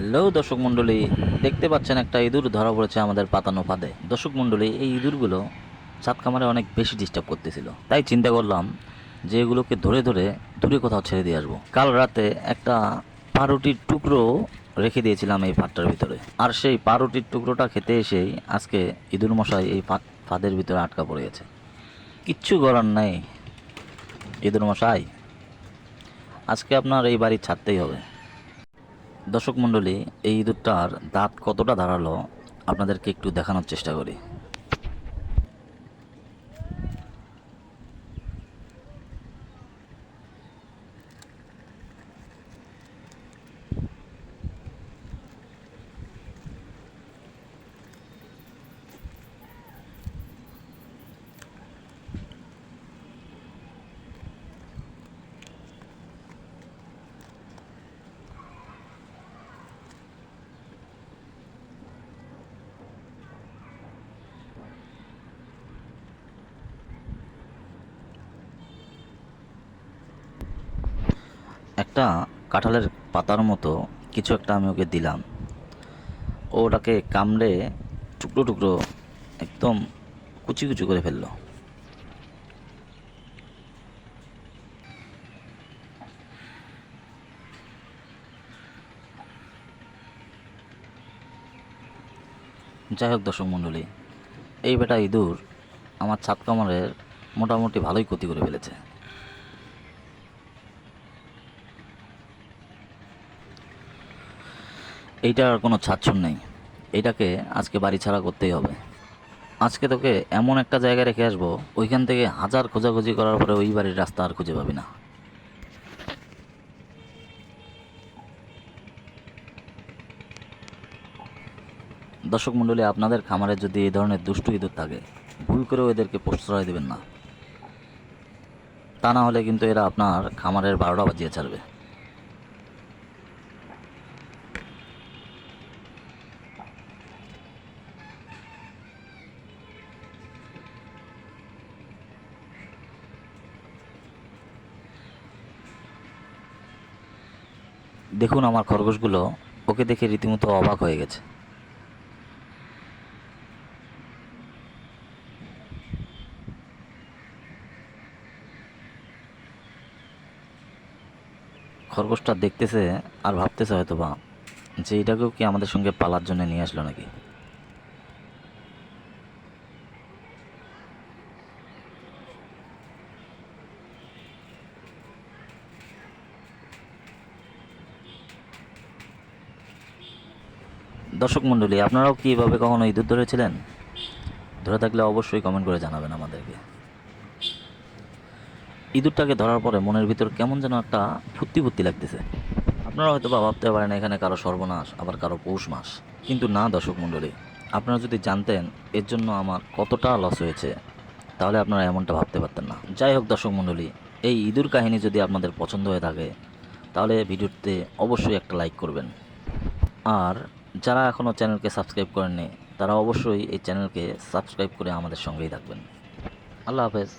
Hello দর্শক মণ্ডলী, দেখতে পাচ্ছেন একটা ইঁদুর ধরা পড়েছে আমাদের পাতানো ফাঁদে। দর্শক মণ্ডলী, এই ইঁদুরগুলো ছাদ খামারে অনেক বেশি ডিস্টার্ব করতেছিল, তাই চিন্তা করলাম যে এগুলোকে ধরে ধরে দূরে কোথাও ছেড়ে দিয়ে আসবো। কাল রাতে একটা পাউরুটির টুকরো রেখে দিয়েছিলাম এই ফাঁদটার ভিতরে, আর সেই পাউরুটির টুকরোটা খেতে এসেই আজকে ইঁদুর মশাই এই ফাঁদের ভিতরে আটকা পড়ে গেছে। কিচ্ছু করার নাই ইঁদুর মশাই, আজকে আপনার এই বাড়ি ছাড়তেই হবে। দর্শক মণ্ডলী, এই ইঁদুরটার দাঁত কতটা ধারালো আপনাদেরকে একটু দেখানোর চেষ্টা করি। একটা কাঁঠালের পাতার মতো কিছু একটা আমি ওকে দিলাম, ও ওটাকে কামড়ে টুকরো টুকরো একদম কুচি কুচি করে ফেললো। যাই হোক দর্শক মণ্ডলী, এই বেটা ইঁদুর আমার ছাদ কামড়ের মোটামুটি ভালোই ক্ষতি করে ফেলেছে। এইটার আর কোনো ছাড়ছুড় নেই, এইটাকে আজকে বাড়ি ছাড়া করতেই হবে। আজকে তোকে এমন একটা জায়গায় রেখে আসবো, ওইখান থেকে হাজার খোঁজাখুঁজি করার পরে ওই বাড়ির রাস্তা আর খুঁজে পাবি না। দর্শক মণ্ডলী, আপনাদের খামারে যদি এই ধরনের দুষ্টু ইঁদুর থাকে, ভুল করেও এদেরকে প্রশ্রয় দেবেন না, তা না হলে কিন্তু এরা আপনার খামারের 12টা বাজিয়ে ছাড়বে। দেখুন আমার খরগোশগুলো ওকে দেখে রীতিমতো অবাক হয়ে গেছে। খরগোশটা দেখতেছে আর ভাবতেছে হয়তো বা যে এটাকেও কি আমাদের সঙ্গে পালার জন্য নিয়ে আসলো নাকি। দর্শক মণ্ডলী, আপনারাও কি এভাবে কখনো ইঁদুর ধরেছিলেন? ধরে থাকলে অবশ্যই কমেন্ট করে জানাবেন আমাদেরকে। ইঁদুরটাকে ধরার পরে মনের ভিতর কেমন যেন একটা ফুর্তি ফুর্তি লাগতেছে। আপনারা হয়তো বা ভাবতে পারেন এখানে কারো সর্বনাশ, আবার কারো পৌষ মাস, কিন্তু না দর্শক মণ্ডলী, আপনারা যদি জানতেন এর জন্য আমার কতটা লস হয়েছে, তাহলে আপনারা এমনটা ভাবতে পারতেন না। যাই হোক দর্শক মণ্ডলী, এই ইঁদুর কাহিনী যদি আপনাদের পছন্দ হয়ে থাকে, তাহলে ভিডিওতে অবশ্যই একটা লাইক করবেন। আর যারা এখনও চ্যানেলকে সাবস্ক্রাইব করেননি, তারা অবশ্যই এই চ্যানেলকে সাবস্ক্রাইব করে আমাদের সঙ্গেই থাকবেন। আল্লাহ হাফেজ।